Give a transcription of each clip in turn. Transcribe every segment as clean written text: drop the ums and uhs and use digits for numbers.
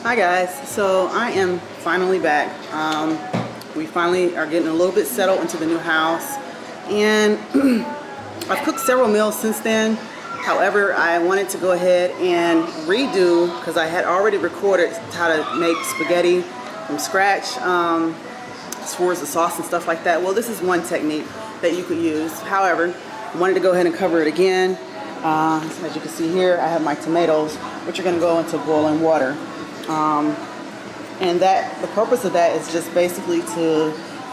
Hi guys, so I am finally back. We finally are getting a little bit settled into the new house, and I've cooked several meals since then. However, I wanted to go ahead and redo, because I had already recorded how to make spaghetti from scratch, as far as the sauce and stuff like that. Well, this is one technique that you could use. However, I wanted to go ahead and cover it again. As you can see here, I have my tomatoes, which are going to go into boiling water. And the purpose of that is just basically to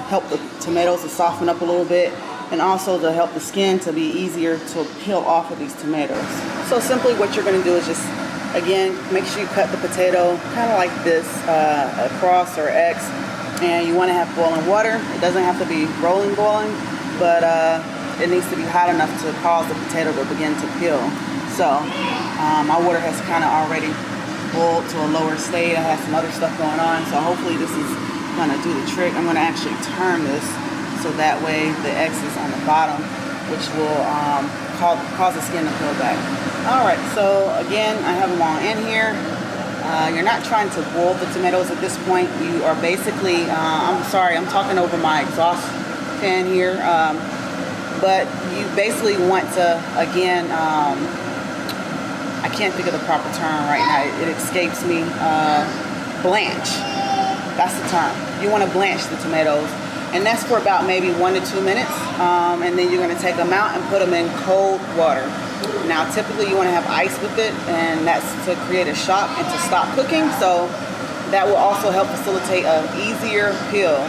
help the tomatoes to soften up a little bit, and also to help the skin to be easier to peel off of these tomatoes. So simply what you're going to do is just, again, make sure you cut the potato kind of like this, across or X, and you want to have boiling water. It doesn't have to be rolling boiling, but it needs to be hot enough to cause the potato to begin to peel. So my water has kind of already boiled to a lower state. I have some other stuff going on, so hopefully this is going to do the trick. I'm going to actually turn this so that way the X is on the bottom, which will cause the skin to peel back. Alright, so again, I have them all in here. You're not trying to boil the tomatoes at this point. You are basically, I'm sorry, I'm talking over my exhaust fan here, but you basically want to, again, I can't think of the proper term right now. It escapes me. Blanch. That's the term. You want to blanch the tomatoes. And that's for about maybe 1 to 2 minutes. And then you're going to take them out and put them in cold water. Now, typically you want to have ice with it, and that's to create a shock and to stop cooking. So that will also help facilitate an easier peel.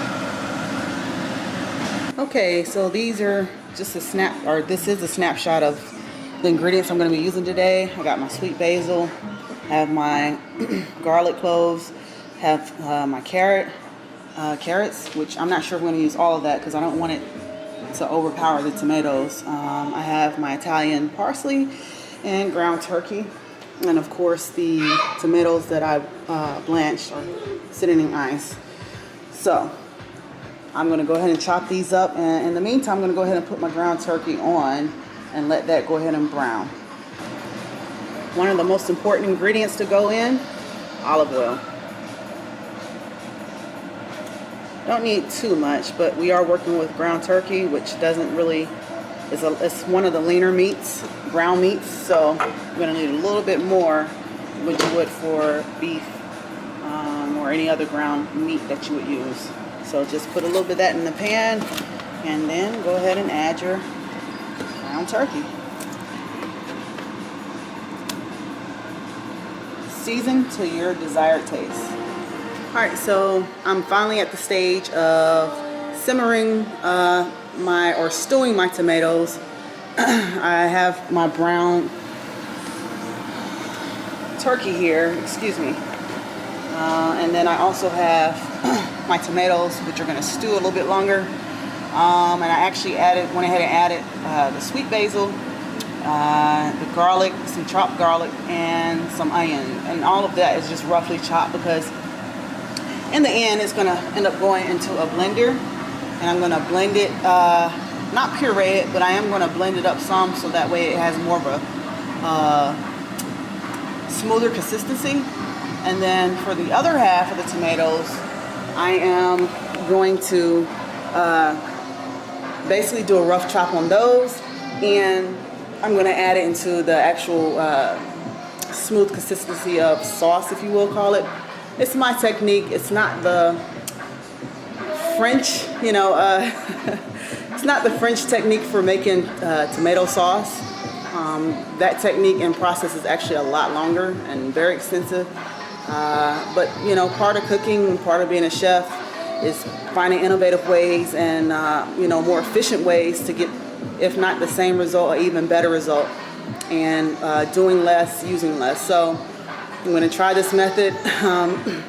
Okay, so these are just this is a snapshot of the ingredients I'm going to be using today. I got my sweet basil, have my garlic cloves, have my carrots, which I'm not sure if I'm going to use all of that because I don't want it to overpower the tomatoes. I have my Italian parsley and ground turkey, and of course the tomatoes that I blanched are sitting in ice. So I'm going to go ahead and chop these up, and in the meantime I'm going to go ahead and put my ground turkey on and let that go ahead and brown. One of the most important ingredients to go in, olive oil. Don't need too much, but we are working with ground turkey, which doesn't really, it's one of the leaner meats, ground meats, so you're going to need a little bit more than what you would for beef or any other ground meat that you would use. So just put a little bit of that in the pan, and then go ahead and add your ground turkey. Season to your desired taste. Alright, so I'm finally at the stage of simmering or stewing my tomatoes. I have my brown turkey here, excuse me. And then I also have my tomatoes, which are going to stew a little bit longer. And I actually went ahead and added the sweet basil, the garlic, some chopped garlic, and some onion. And all of that is just roughly chopped because in the end it's going to end up going into a blender. And I'm going to blend it, not puree it, but I am going to blend it up some so that way it has more of a smoother consistency. And then for the other half of the tomatoes, I am going to basically do a rough chop on those, and I'm going to add it into the actual smooth consistency of sauce, if you will call it. It's my technique. It's not the French, it's not the French technique for making tomato sauce. That technique and process is actually a lot longer and very extensive. But part of cooking and part of being a chef is finding innovative ways and more efficient ways to get, if not the same result, or even better result, and doing less, using less. So I'm going to try this method.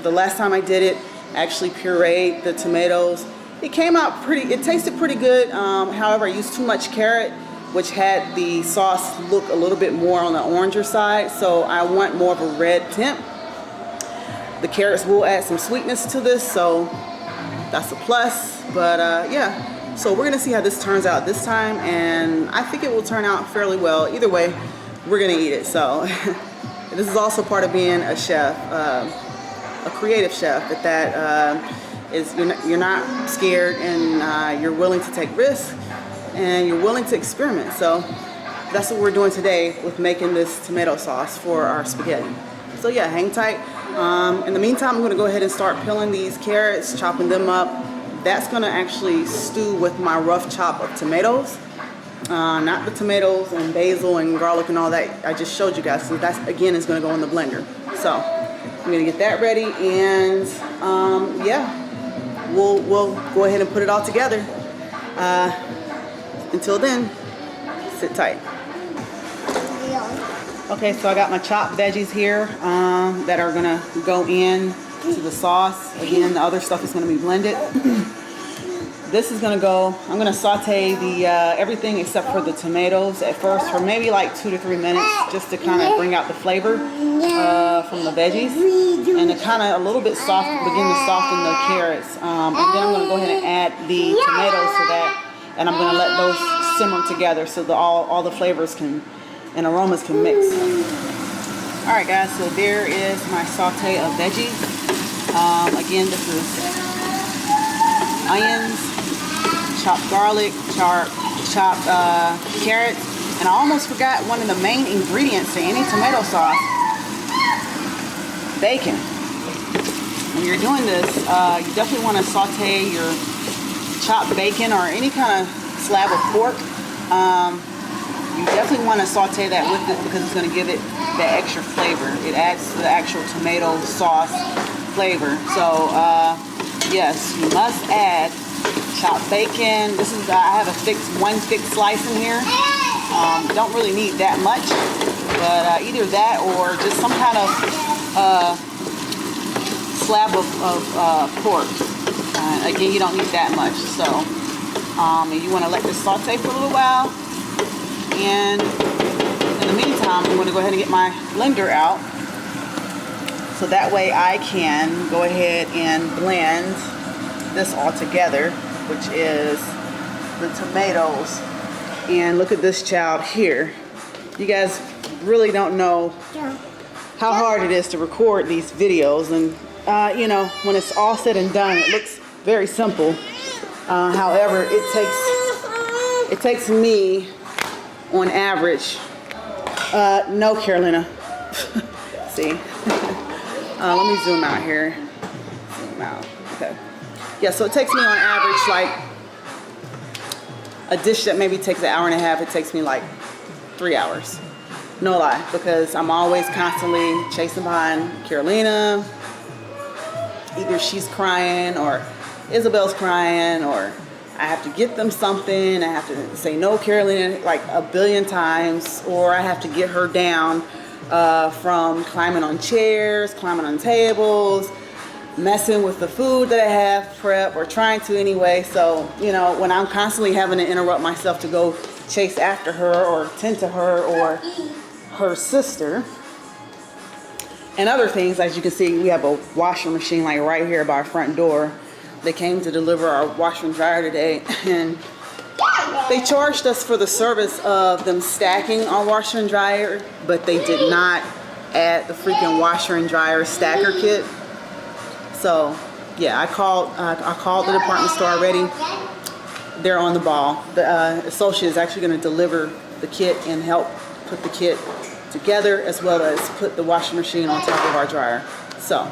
The last time I did it, I actually pureed the tomatoes. It came out it tasted pretty good. However, I used too much carrot, which had the sauce look a little bit more on the oranger side. So I want more of a red tint. The carrots will add some sweetness to this, so that's a plus. But yeah, so we're gonna see how this turns out this time, and I think it will turn out fairly well. Either way, we're gonna eat it. So this is also part of being a chef. a creative chef that you're not scared, and you're willing to take risks, and you're willing to experiment. So that's what we're doing today with making this tomato sauce for our spaghetti. So yeah, hang tight. In the meantime, I'm gonna go ahead and start peeling these carrots, chopping them up. That's gonna actually stew with my rough chop of tomatoes. Not the tomatoes and basil and garlic and all that I just showed you guys. So that's, again, is gonna go in the blender. So I'm gonna get that ready, and yeah, we'll go ahead and put it all together. Until then, sit tight. Okay, so I got my chopped veggies here that are gonna go in to the sauce. Again, the other stuff is gonna be blended. This is gonna go, I'm gonna saute the everything except for the tomatoes at first for maybe like 2 to 3 minutes, just to kind of bring out the flavor from the veggies, and to kind of a little bit begin to soften the carrots. And then I'm gonna go ahead and add the tomatoes to that, and I'm gonna let those simmer together so that all the flavors and aromas can mix. All right, guys, so there is my saute of veggies. Again, this is onions, chopped garlic, chopped carrots, and I almost forgot one of the main ingredients to any tomato sauce: bacon. When you're doing this, you definitely want to saute your chopped bacon or any kind of slab of pork. You definitely want to saute that with it because it's going to give it that extra flavor. It adds to the actual tomato sauce flavor. So yes, you must add chopped bacon. This is I have one thick slice in here. Don't really need that much, but either that or just some kind of slab of pork. Again, you don't need that much. So and you want to let this saute for a little while. And in the meantime, I'm going to go ahead and get my blender out, so that way I can go ahead and blend this all together, which is the tomatoes. And look at this child here. You guys really don't know how hard it is to record these videos, and you know, when it's all said and done, it looks very simple. However, it takes me on average, no, Carolina. See, let me zoom out here. Zoom out. Okay. Yeah, so it takes me on average, like a dish that maybe takes an hour and a half, it takes me like 3 hours. No lie, because I'm always constantly chasing behind Carolina. Either she's crying or Isabel's crying, or I have to get them something. I have to say no, Carolina, like a billion times, or I have to get her down from climbing on chairs, climbing on tables, messing with the food that I have prepped, or trying to anyway. So, you know, when I'm constantly having to interrupt myself to go chase after her or tend to her or her sister and other things, as you can see, we have a washer machine like right here by our front door. They came to deliver our washer and dryer today, and they charged us for the service of them stacking our washer and dryer, but they did not add the freaking washer and dryer stacker kit. So yeah, I called the department store already. They're on the ball. The associate is actually going to deliver the kit and help put the kit together, as well as put the washing machine on top of our dryer. So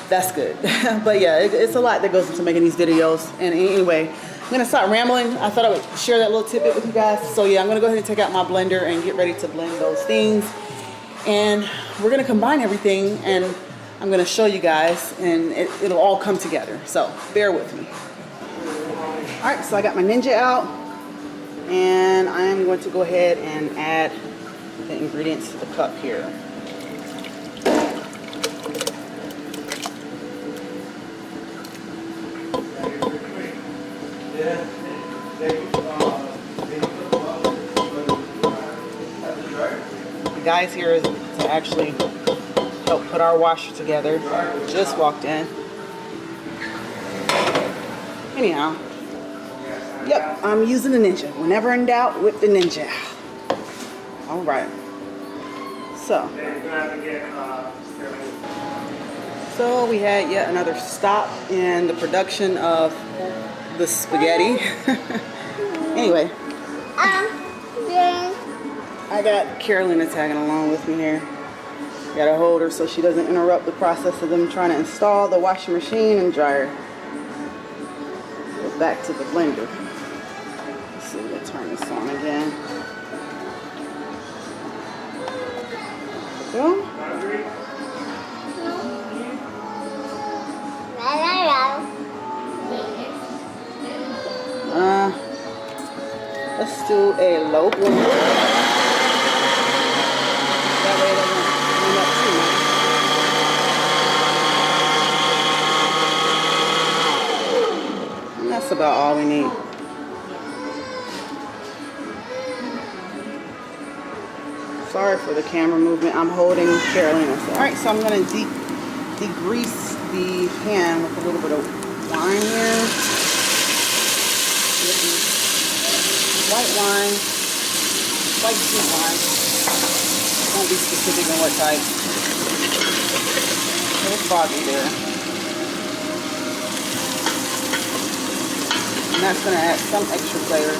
that's good. But yeah, it's a lot that goes into making these videos. And anyway, I'm gonna stop rambling. I thought I would share that little tidbit with you guys. So yeah, I'm gonna go ahead and take out my blender and get ready to blend those things. And we're gonna combine everything, and I'm gonna show you guys, and it'll all come together. So bear with me. All right, so I got my Ninja out, and I'm going to go ahead and add the ingredients to the cup here. The guys here is to actually help put our washer together. Just walked in. Anyhow, yep, I'm using the Ninja. Whenever in doubt, whip the Ninja. All right. So So we had yet another stop in the production of the spaghetti. Anyway, I got Carolina tagging along with me here. Gotta hold her so she doesn't interrupt the process of them trying to install the washing machine and dryer. Go back to the blender. Let's see, we'll turn this on again. Go. Let's do a low blender. That way it doesn't clean up too much. And that's about all we need. Sorry for the camera movement. I'm holding Carolina. Alright, so I'm going to degrease the pan with a little bit of wine here. White wine, white sweet wine. Won't be specific on what type. A little foggy there. And that's going to add some extra flavor to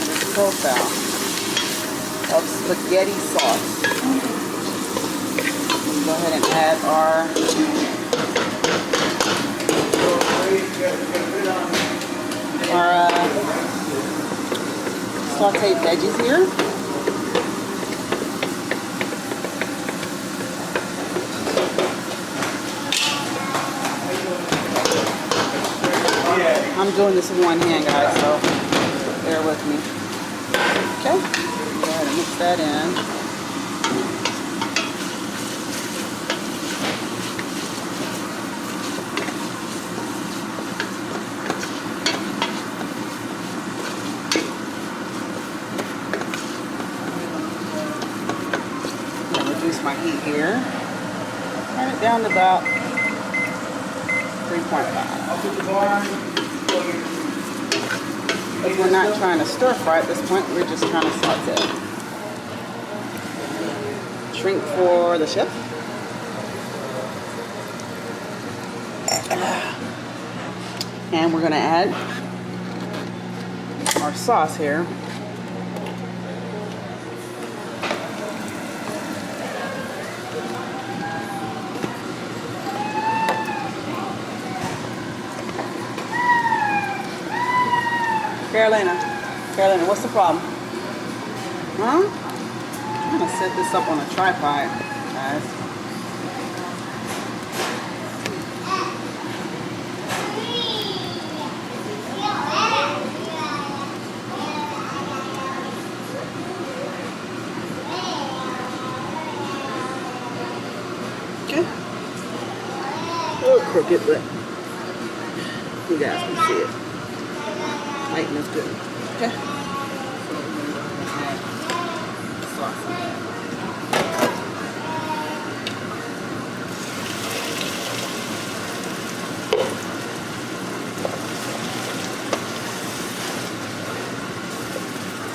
this profile of spaghetti sauce. Let's go ahead and add our sauteed veggies here. I'm doing this with one hand, guys, so bear with me. Okay, go ahead and mix that in. My heat here. Turn it down to about 3.5. If we're not trying to stir fry at this point, we're just trying to saute. Shrink for the chef. And we're going to add our sauce here. Carolina, what's the problem? Huh? I'm gonna set this up on a tripod, guys. Okay. A little crooked, but you guys can see it. Lighting is good. Okay. Sauce.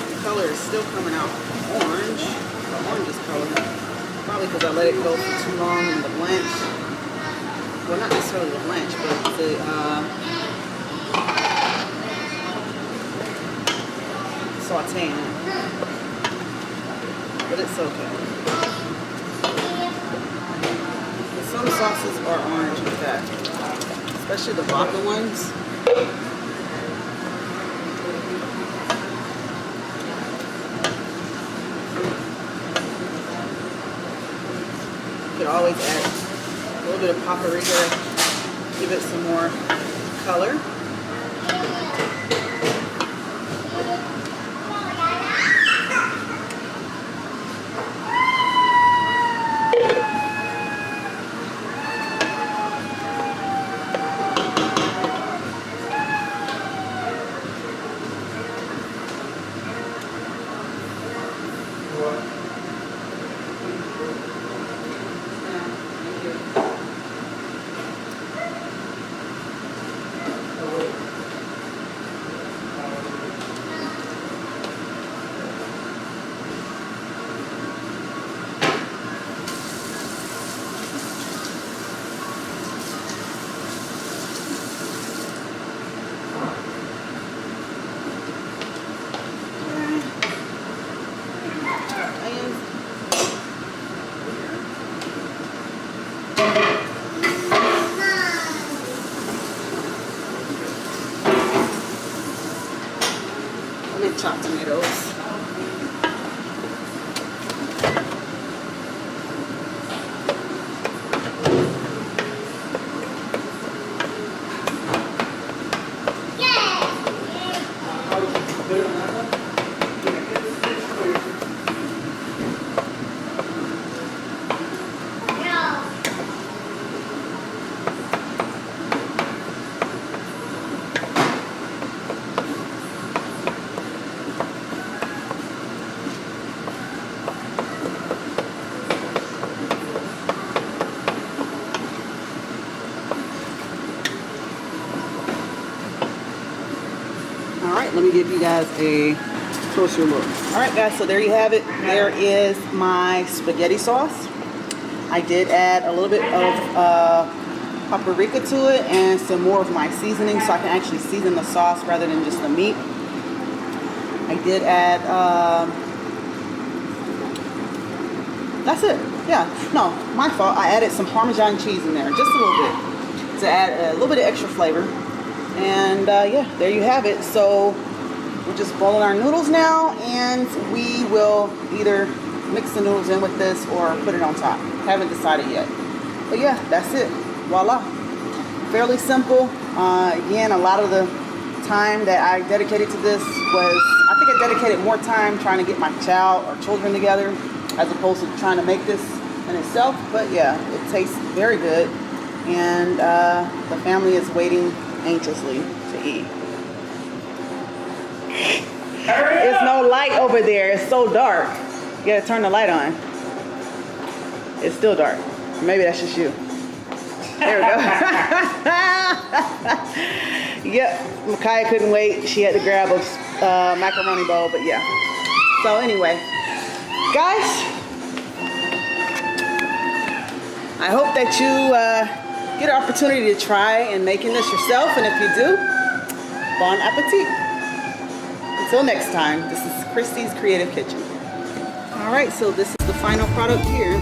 The color is still coming out orange. The orange color. Probably because I let it go for too long in the blanch. Well, not necessarily the blanch, but the sauteing, but it's okay. Some sauces are orange with that, especially the vodka ones. You could always add a little bit of paprika, give it some more color. me give you guys a closer look. All right, guys, so there you have it. There is my spaghetti sauce. I did add a little bit of paprika to it and some more of my seasoning so I can actually season the sauce rather than just the meat. I did add, that's it. Yeah, no, my fault. I added some Parmesan cheese in there, just a little bit, to add a little bit of extra flavor. And yeah, there you have it. So we're just boiling our noodles now, and we will either mix the noodles in with this or put it on top. Haven't decided yet. But yeah, that's it. Voila. Fairly simple. Again, a lot of the time that I dedicated to this was, I think I dedicated more time trying to get my child or children together as opposed to trying to make this in itself. But yeah, it tastes very good, and the family is waiting anxiously to eat. There's no light over there. It's so dark. You gotta turn the light on. It's still dark. Maybe that's just you. There we go. Yep, Micaiah couldn't wait. She had to grab a macaroni bowl, but yeah. So anyway, guys, I hope that you get an opportunity to try and making this yourself, and if you do, bon appetit. Until next time, this is Christy's Creative Kitchen. All right, so this is the final product here.